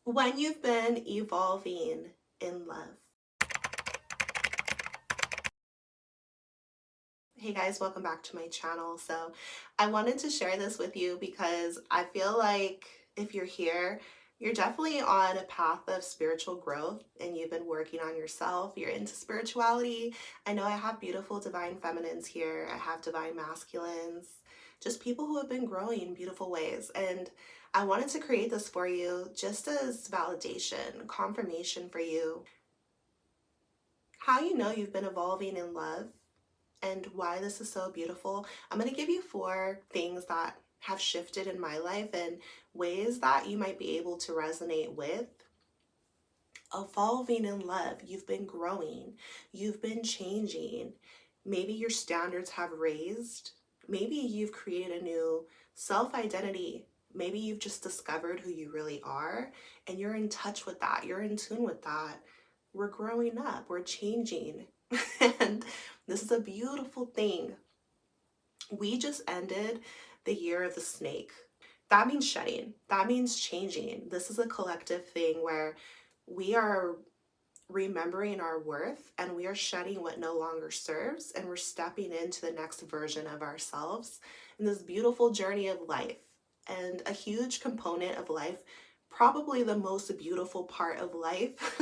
When you've been evolving in love. Hey guys, welcome back to my channel. So I wanted to share this with you because I feel like if you're here, you're definitely on a path of spiritual growth and you've been working on yourself. You're into spirituality. I know I have beautiful divine feminines here. I have divine masculines, just people who have been growing in beautiful ways. And I wanted to create this for you just as validation, confirmation for you, how you know you've been evolving in love and why this is so beautiful. I'm going to give you 4 things that have shifted in my life and ways that you might be able to resonate with. Evolving in love, you've been growing, you've been changing. Maybe your standards have raised. Maybe you've created a new self-identity. Maybe you've just discovered who you really are and you're in touch with that. You're in tune with that. We're growing up, we're changing. And this is a beautiful thing. We just ended the year of the snake. That means shedding. That means changing. This is a collective thing where we are remembering our worth and we are shedding what no longer serves and we're stepping into the next version of ourselves in this beautiful journey of life. And a huge component of life, probably the most beautiful part of life,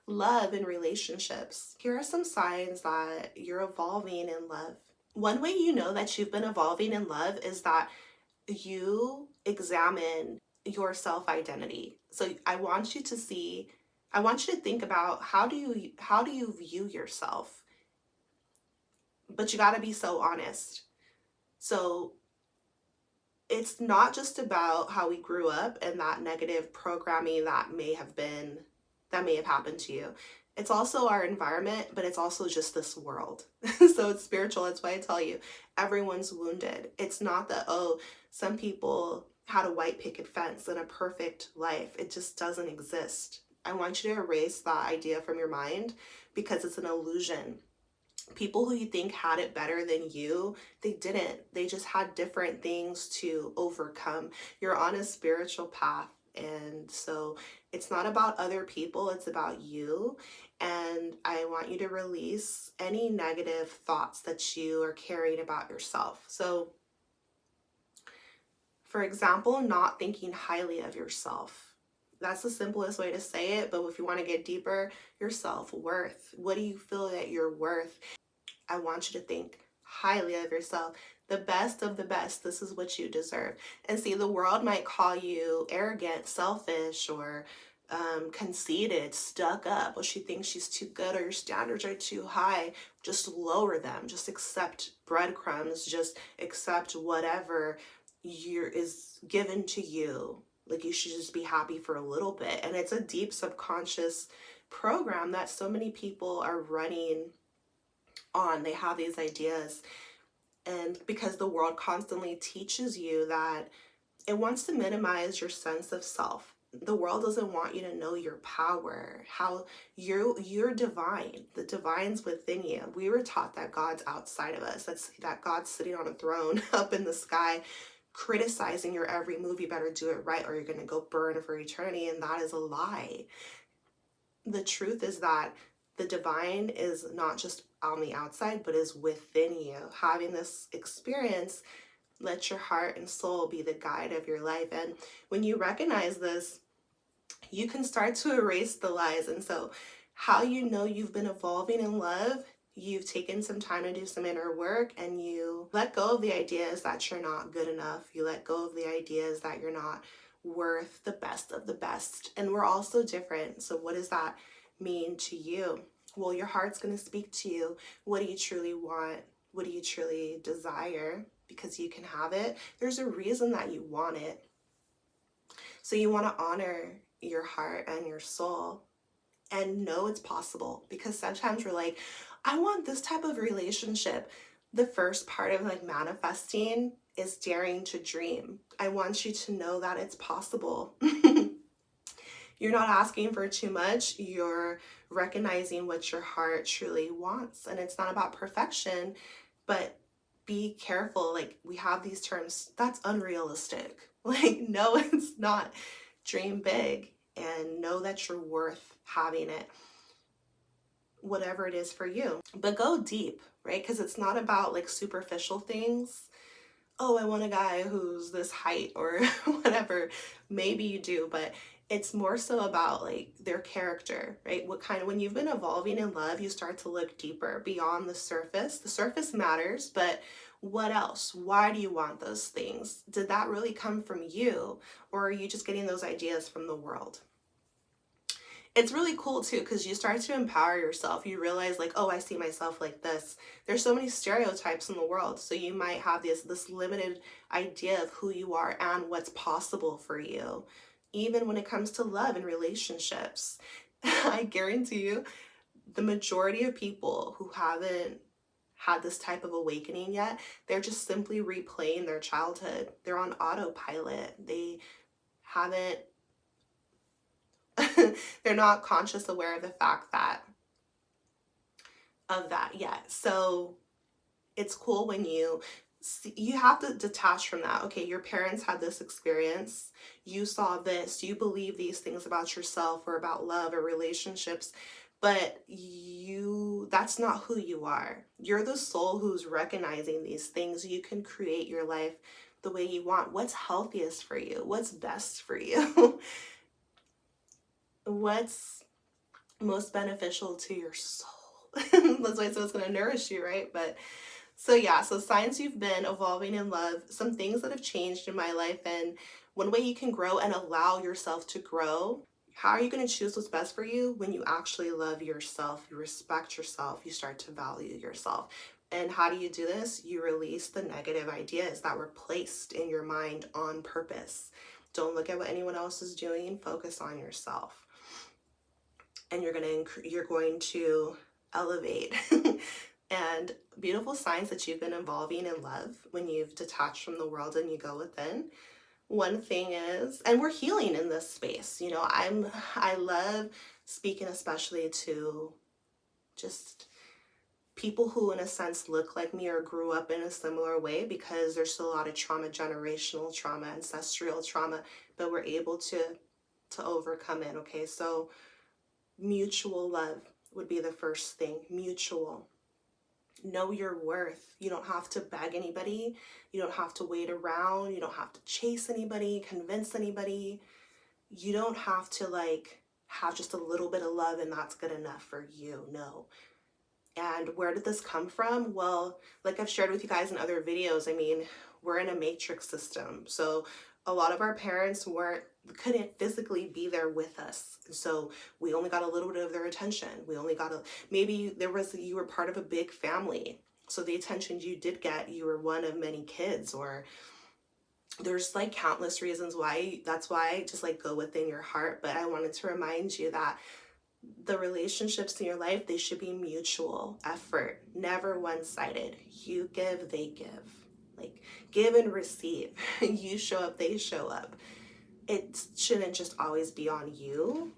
love and relationships. Here are some signs that you're evolving in love. One way you know that you've been evolving in love is that you examine your self-identity. So I want you to think about how do you view yourself? But you got to be so honest. So it's not just about how we grew up and that negative programming that may have happened to you. It's also our environment, but it's also just this world. So it's spiritual. That's why I tell you, everyone's wounded. It's not that, oh, some people had a white picket fence and a perfect life. It just doesn't exist. I want you to erase that idea from your mind because it's an illusion. People who you think had it better than you, they didn't. They just had different things to overcome. You're on a spiritual path. And so it's not about other people, it's about you. And I want you to release any negative thoughts that you are carrying about yourself. So, for example, not thinking highly of yourself. That's the simplest way to say it. But if you want to get deeper, your self-worth. What do you feel that you're worth? I want you to think highly of yourself, the best of the best. This is what you deserve. And see, the world might call you arrogant, selfish, or conceited, stuck up. Well, she thinks she's too good or your standards are too high. Just lower them. Just accept breadcrumbs. Just accept whatever is given to you. Like you should just be happy for a little bit. And it's a deep subconscious program that so many people are running on. They have these ideas, and because the world constantly teaches you that, it wants to minimize your sense of self. The world doesn't want you to know your power, how you're divine. The divine's within you. We were taught that God's outside of us. That God's sitting on a throne up in the sky criticizing your every move. You better do it right or you're going to go burn for eternity. And that is a lie. The truth is that the divine is not just on the outside, but is within you. Having this experience, let your heart and soul be the guide of your life. And when you recognize this, you can start to erase the lies. And so how you know you've been evolving in love, you've taken some time to do some inner work and you let go of the ideas that you're not good enough. You let go of the ideas that you're not worth the best of the best. And we're all so different. So what does that mean to you? Well, your heart's going to speak to you. What do you truly want? What do you truly desire? Because you can have it. There's a reason that you want it. So you want to honor your heart and your soul and know it's possible, because sometimes we're like, I want this type of relationship. The first part of like manifesting is daring to dream. I want you to know that it's possible. You're not asking for too much. You're recognizing what your heart truly wants. And it's not about perfection, but be careful. Like we have these terms, that's unrealistic. Like, no, it's not. Dream big. and know that you're worth having it, whatever it is for you. But go deep, right? Because it's not about like superficial things. Oh, I want a guy who's this height or whatever. Maybe you do, but it's more so about like their character, right? What kind of, when you've been evolving in love, you start to look deeper beyond the surface. The surface matters, but what else? Why do you want those things? Did that really come from you, or are you just getting those ideas from the world? It's really cool too, because you start to empower yourself. You realize like, oh, I see myself like this. There's so many stereotypes in the world. So you might have this limited idea of who you are and what's possible for you, even when it comes to love and relationships. I guarantee you, the majority of people who haven't had this type of awakening yet, they're just simply replaying their childhood. They're on autopilot. They haven't they're not conscious aware of the fact that of that yet. So it's cool when you have to detach from that. Okay, your parents had this experience, you saw this, you believe these things about yourself or about love or relationships, but that's not who you are. You're the soul who's recognizing these things. You can create your life the way you want. What's healthiest for you? What's best for you? What's most beneficial to your soul? That's why it's going to nourish you, right? But so yeah, so signs you've been evolving in love, some things that have changed in my life, and one way you can grow and allow yourself to grow. How are you going to choose what's best for you? When you actually love yourself, you respect yourself, you start to value yourself. And how do you do this? You release the negative ideas that were placed in your mind on purpose. Don't look at what anyone else is doing, focus on yourself. And you're going to elevate. And beautiful signs that you've been evolving in love when you've detached from the world and you go within. One thing is, and we're healing in this space, you know, I love speaking especially to just people who in a sense look like me or grew up in a similar way, because there's still a lot of trauma, generational trauma, ancestral trauma, but we're able to overcome it. Okay, so mutual love would be the first thing. Mutual. Know your worth. You don't have to beg anybody. You don't have to wait around. You don't have to chase anybody, convince anybody. You don't have to like have just a little bit of love and that's good enough for you. No. And where did this come from? Well, like I've shared with you guys in other videos, I mean, we're in a matrix system. So a lot of our parents couldn't physically be there with us. So we only got a little bit of their attention. We only got maybe you were part of a big family. So the attention you did get, you were one of many kids, or there's like countless reasons why. That's why just like go within your heart. But I wanted to remind you that the relationships in your life, they should be mutual effort, never one-sided. You give, they give. Like give and receive. You show up, they show up. It shouldn't just always be on you.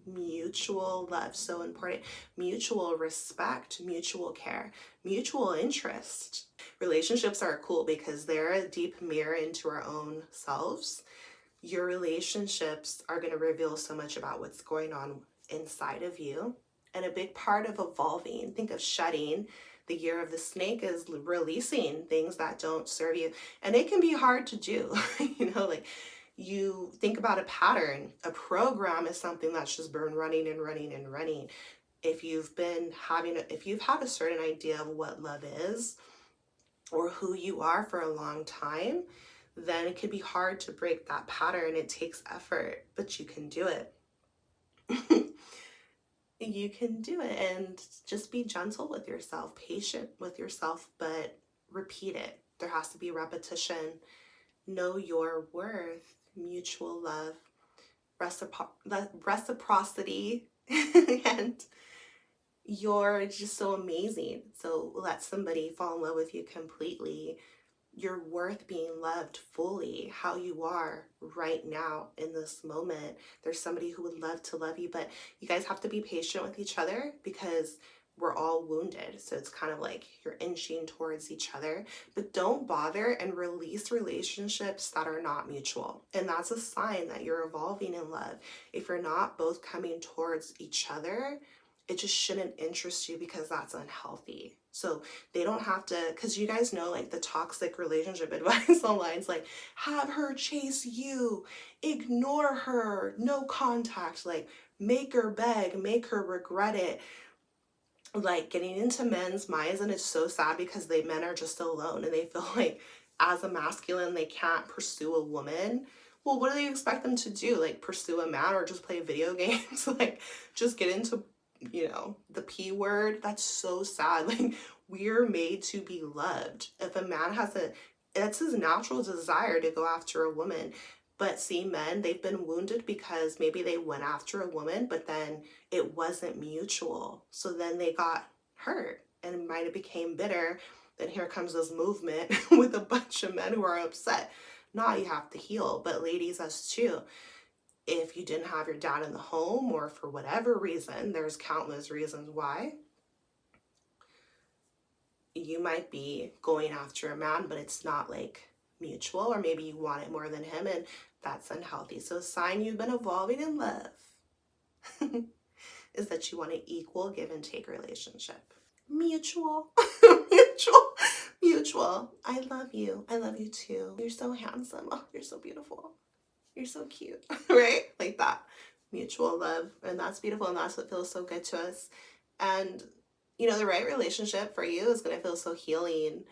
Mutual love, so important. Mutual respect, mutual care, mutual interest. Relationships are cool because they're a deep mirror into our own selves. Your relationships are going to reveal so much about what's going on inside of you. And a big part of evolving, think of shedding. The year of the snake is releasing things that don't serve you. And it can be hard to do. You know, like you think about a pattern. A program is something that's just been running and running and running. If you've had a certain idea of what love is or who you are for a long time, then it can be hard to break that pattern. It takes effort, but you can do it. You can do it, and just be gentle with yourself, patient with yourself, but repeat it. There has to be repetition. Know your worth, mutual love, reciprocity, and you're just so amazing. So let somebody fall in love with you completely. You're worth being loved fully, how you are right now in this moment. There's somebody who would love to love you, but you guys have to be patient with each other, because we're all wounded. So it's kind of like you're inching towards each other, but don't bother and release relationships that are not mutual. And that's a sign that you're evolving in love. If you're not both coming towards each other, it just shouldn't interest you because that's unhealthy. So they don't have to, because you guys know like the toxic relationship advice online is like, have her chase you, ignore her, no contact, like make her beg, make her regret it. Like getting into men's minds, and it's so sad because men are just alone and they feel like as a masculine they can't pursue a woman. Well, what do they expect them to do? Like pursue a man or just play video games? Like just get into, you know, the P word? That's so sad. Like we're made to be loved. If a man has it's his natural desire to go after a woman. But see, men, they've been wounded because maybe they went after a woman, but then it wasn't mutual. So then they got hurt and might have became bitter. Then here comes this movement with a bunch of men who are upset. Nah, you have to heal. But ladies, us too. If you didn't have your dad in the home or for whatever reason, there's countless reasons why, you might be going after a man, but it's not like mutual, or maybe you want it more than him, and that's unhealthy. So a sign you've been evolving in love is that you want an equal give and take relationship. Mutual. Mutual. Mutual. I love you. I love you too. You're so handsome. Oh, you're so beautiful. You're so cute. Right? Like that. Mutual love. And that's beautiful, and that's what feels so good to us. And you know, the right relationship for you is going to feel so healing.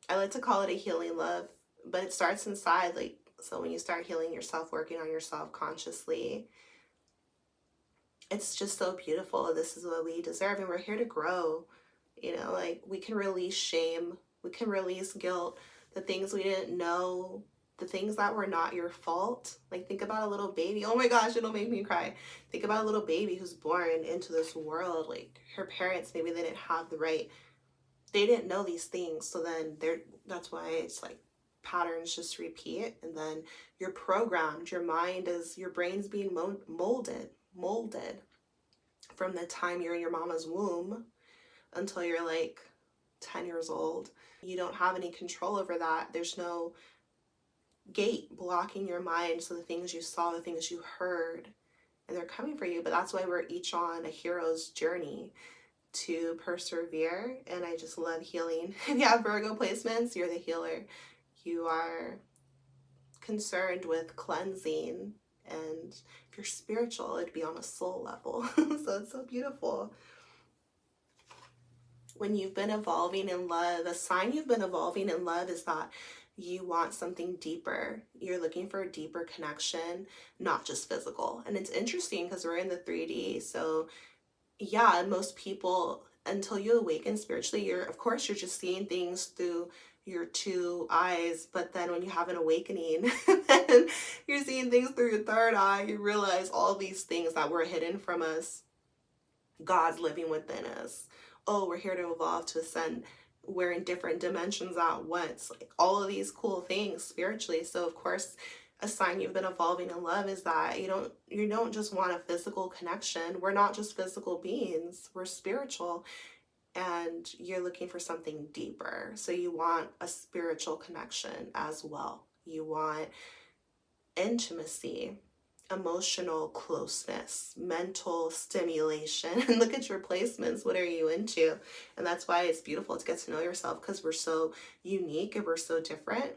I like to call it a healing love, but it starts inside. Like, so when you start healing yourself, working on yourself consciously, it's just so beautiful. This is what we deserve, and we're here to grow. You know, like we can release shame, we can release guilt, the things we didn't know, the things that were not your fault. Like think about a little baby. Oh my gosh, it'll make me cry. Think about a little baby who's born into this world. Like her parents, maybe they didn't have they didn't know these things. So then that's why it's like patterns just repeat. And then you're programmed. Your brain's being molded from the time you're in your mama's womb until you're like 10 years old. You don't have any control over that. There's no gate blocking your mind. So the things you saw, the things you heard, and they're coming for you. But that's why we're each on a hero's journey to persevere. And I just love healing. If you have Virgo placements, you're the healer. You are concerned with cleansing, and if you're spiritual, it'd be on a soul level. So it's so beautiful. When you've been evolving in love, a sign you've been evolving in love is that you want something deeper. You're looking for a deeper connection, not just physical. And it's interesting because we're in the 3D. So yeah, most people, until you awaken spiritually, you're just seeing things through your two eyes. But then when you have an awakening, and you're seeing things through your third eye, you realize all these things that were hidden from us, God's living within us. Oh, we're here to evolve, to ascend. We're in different dimensions at once. Like all of these cool things spiritually. So of course, a sign you've been evolving in love is that you don't just want a physical connection. We're not just physical beings. We're spiritual. And you're looking for something deeper. So you want a spiritual connection as well. You want intimacy, emotional closeness, mental stimulation. And look at your placements. What are you into? And that's why it's beautiful to get to know yourself, because we're so unique and we're so different.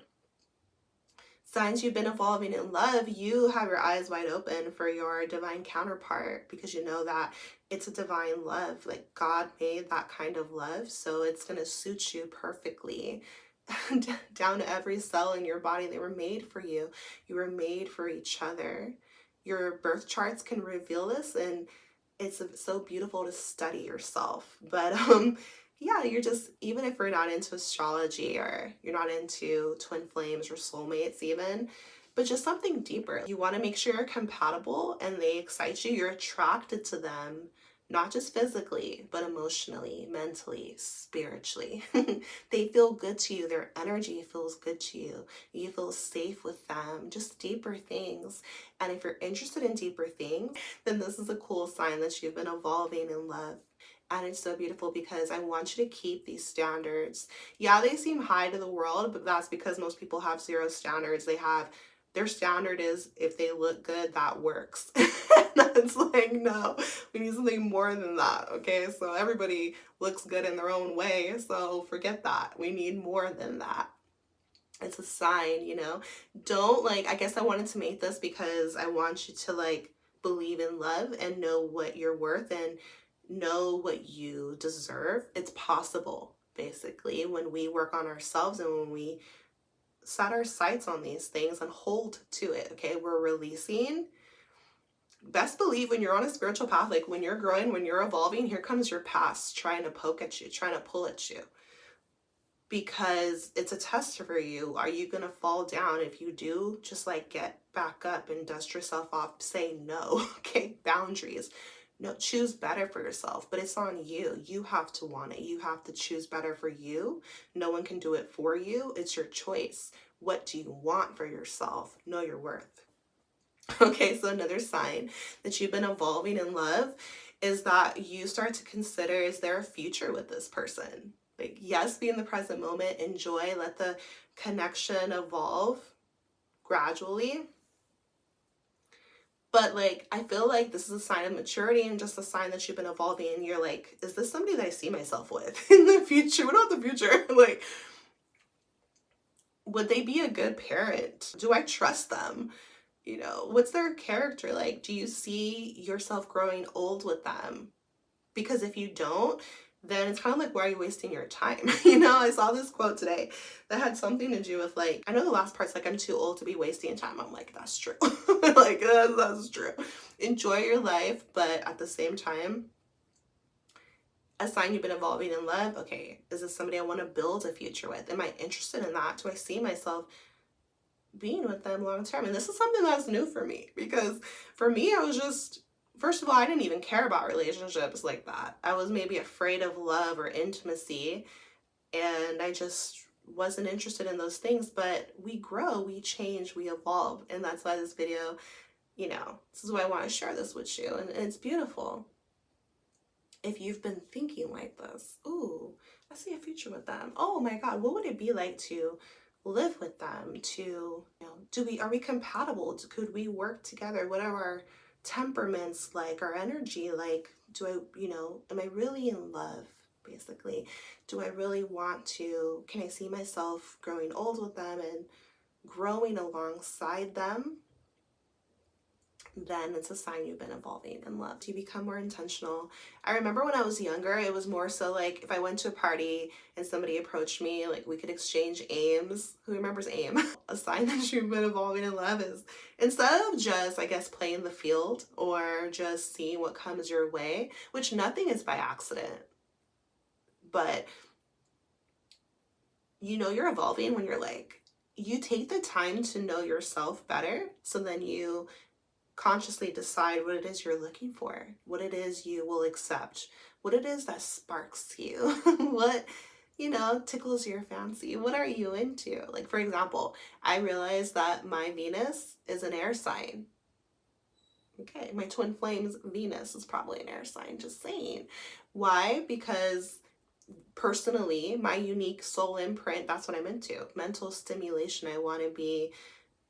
Signs you've been evolving in love, you have your eyes wide open for your divine counterpart, because you know that it's a divine love. Like God made that kind of love, so it's going to suit you perfectly. Down to every cell in your body. They were made for you. You were made for each other. Your birth charts can reveal this, and it's so beautiful to study yourself. But yeah, you're just, even if you're not into astrology or you're not into twin flames or soulmates even, but just something deeper. You want to make sure you're compatible and they excite you. You're attracted to them, not just physically, but emotionally, mentally, spiritually. They feel good to you. Their energy feels good to you. You feel safe with them, just deeper things. And if you're interested in deeper things, then this is a cool sign that you've been evolving in love. And it's so beautiful because I want you to keep these standards. Yeah, they seem high to the world, but that's because most people have zero standards. They have their standard is if they look good, that works. That's like, no, we need something more than that. Okay, so everybody looks good in their own way. So forget that. We need more than that. It's a sign, you know. Don't like, I guess I wanted to make this because I want you to like believe in love and know what you're worth and know what you deserve. It's possible, basically, when we work on ourselves and when we set our sights on these things and hold to it. Okay, we're releasing. Best believe when you're on a spiritual path, like when you're growing, when you're evolving, here comes your past trying to poke at you, trying to pull at you, because it's a test for you. Are you gonna fall down? If you do, just like get back up and dust yourself off. Say no. Okay, boundaries. No, choose better for yourself, but it's on you. You have to want it. You have to choose better for you. No one can do it for you. It's your choice. What do you want for yourself? Know your worth. Okay, so another sign that you've been evolving in love is that you start to consider, is there a future with this person? Like, yes, be in the present moment, enjoy, let the connection evolve gradually. But like, I feel like this is a sign of maturity and just a sign that you've been evolving. And you're like, is this somebody that I see myself with in the future? What about the future? Like, would they be a good parent? Do I trust them? You know, what's their character like? Do you see yourself growing old with them? Because if you don't, then it's kind of like, why are you wasting your time? You know, I saw this quote today that had something to do with like, I know the last part's like, I'm too old to be wasting time. I'm like, that's true. Like, that's true. Enjoy your life, but at the same time, a sign you've been evolving in love. Okay, is this somebody I want to build a future with? Am I interested in that? Do I see myself being with them long term? And this is something that's new for me, because for me, I was just, first of all, I didn't even care about relationships like that. I was maybe afraid of love or intimacy, and I just wasn't interested in those things. But we grow, we change, we evolve, and that's why this video, you know, this is why I want to share this with you, and it's beautiful. If you've been thinking like this, ooh, I see a future with them. Oh my God, what would it be like to live with them? To, you know, are we compatible? Could we work together? What are our temperaments like? Our energy like? Do I, you know, am I really in love? Basically, do I really want to? Can I see myself growing old with them and growing alongside them? Then it's a sign you've been evolving in love. You become more intentional. I remember when I was younger, it was more so like if I went to a party and somebody approached me, like we could exchange aims. Who remembers aim? A sign that you've been evolving in love is, instead of just, I guess, playing the field or just seeing what comes your way, which nothing is by accident, but you know you're evolving when you're like, you take the time to know yourself better, so then you consciously decide what it is you're looking for, what it is you will accept, what it is that sparks you, what, you know, tickles your fancy. What are you into? Like, for example, I realized that my Venus is an air sign. Okay, my twin flame's Venus is probably an air sign, just saying. Why? Because personally, my unique soul imprint, that's what I'm into. Mental stimulation. I want to be,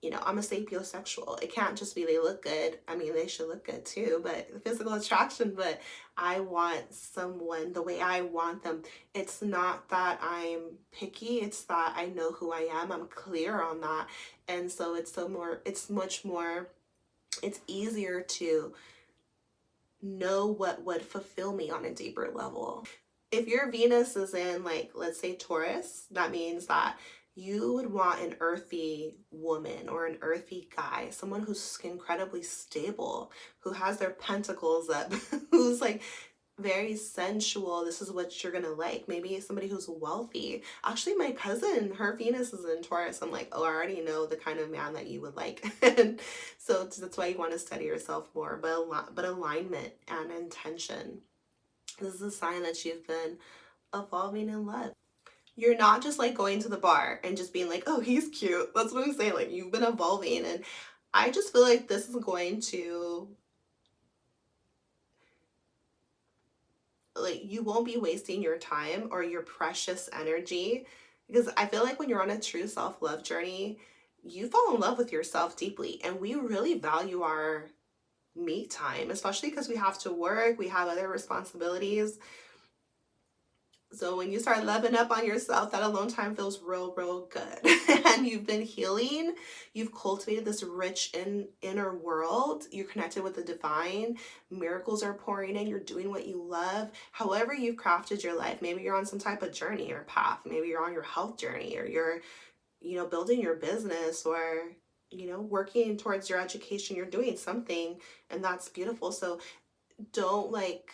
you know, I'm a sapiosexual. It can't just be they look good. I mean, they should look good too, but physical attraction, but I want someone the way I want them. It's not that I'm picky, it's that I know who I am. I'm clear on that. And so it's much more, it's easier to know what would fulfill me on a deeper level. If your Venus is in, like, let's say Taurus, that means that you would want an earthy woman or an earthy guy, someone who's incredibly stable, who has their pentacles up, who's like very sensual. This is what you're gonna like. Maybe somebody who's wealthy. Actually, my cousin, her Venus is in Taurus. I'm like, oh, I already know the kind of man that you would like. And so that's why you want to study yourself more. But alignment and intention. This is a sign that you've been evolving in love. You're not just like going to the bar and just being like, oh, he's cute. That's what I'm saying. Like, you've been evolving. And I just feel like this is going to like you won't be wasting your time or your precious energy, because I feel like when you're on a true self-love journey, you fall in love with yourself deeply, and we really value our me time, especially because we have to work, we have other responsibilities. So when you start loving up on yourself, that alone time feels real, real good. And you've been healing, you've cultivated this rich inner world, you're connected with the divine, miracles are pouring in, you're doing what you love. However you've crafted your life, maybe you're on some type of journey or path, maybe you're on your health journey, or you're, building your business, or, working towards your education, you're doing something, and that's beautiful. So don't like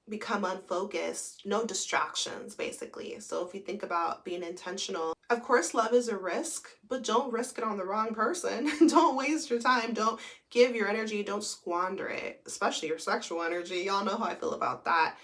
become unfocused, no distractions basically. So if you think about being intentional, of course love is a risk, but don't risk it on the wrong person. Don't waste your time, don't give your energy, don't squander it, especially your sexual energy. Y'all know how I feel about that.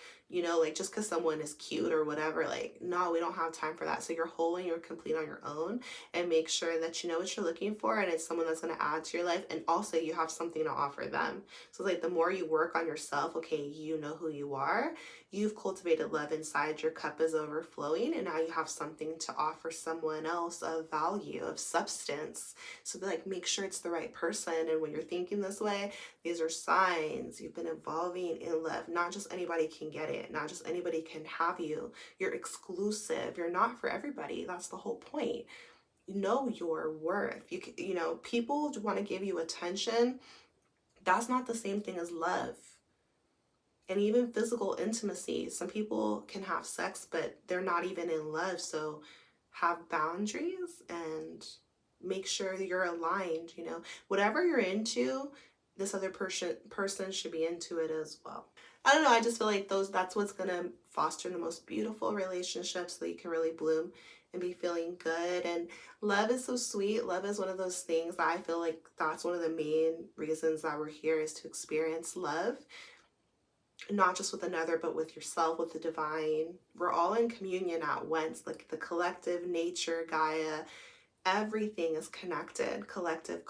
Like just because someone is cute or whatever, like, no, we don't have time for that. So you're whole and you're complete on your own, and make sure that you know what you're looking for, and it's someone that's going to add to your life, and also you have something to offer them. So like the more you work on yourself, okay, you know who you are, you've cultivated love inside, your cup is overflowing, and now you have something to offer someone else of value, of substance. So like make sure it's the right person. And when you're thinking this way, these are signs you've been evolving in love. Not just anybody can get it, not just anybody can have you. You're exclusive, you're not for everybody. That's the whole point. Know your worth. People want to give you attention. That's not the same thing as love. And even physical intimacy, some people can have sex but they're not even in love. So have boundaries and make sure you're aligned. Whatever you're into, this other person should be into it as well. I don't know, I just feel like that's what's gonna foster the most beautiful relationships, so that you can really bloom and be feeling good. And love is so sweet. Love is one of those things that I feel like that's one of the main reasons that we're here, is to experience love, not just with another, but with yourself, with the divine. We're all in communion at once, like the collective, nature, Gaia, everything is connected, collective,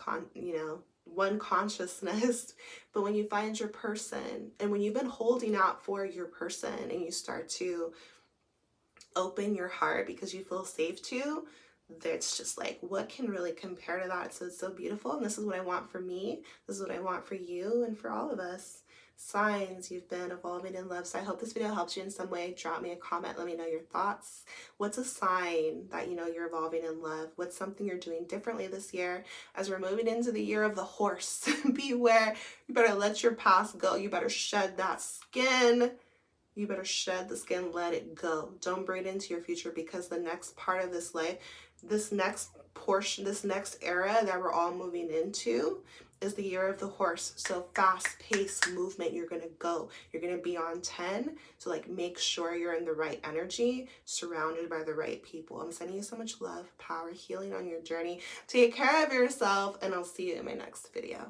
one consciousness. But when you find your person, and when you've been holding out for your person, and you start to open your heart because you feel safe to, it's just like, what can really compare to that? So it's so beautiful, and this is what I want for me, this is what I want for you, and for all of us. Signs you've been evolving in love. So I hope this video helps you in some way. Drop me a comment, let me know your thoughts. What's a sign that you know you're evolving in love? What's something you're doing differently this year as we're moving into the year of the horse? Beware, you better let your past go, you better shed that skin. You better shed the skin, let it go. Don't bring it into your future, because the next part of this life, this next portion, this next era that we're all moving into is the year of the horse. So fast-paced movement, you're gonna go. You're gonna be on 10. So like make sure you're in the right energy, surrounded by the right people. I'm sending you so much love, power, healing on your journey. Take care of yourself, and I'll see you in my next video.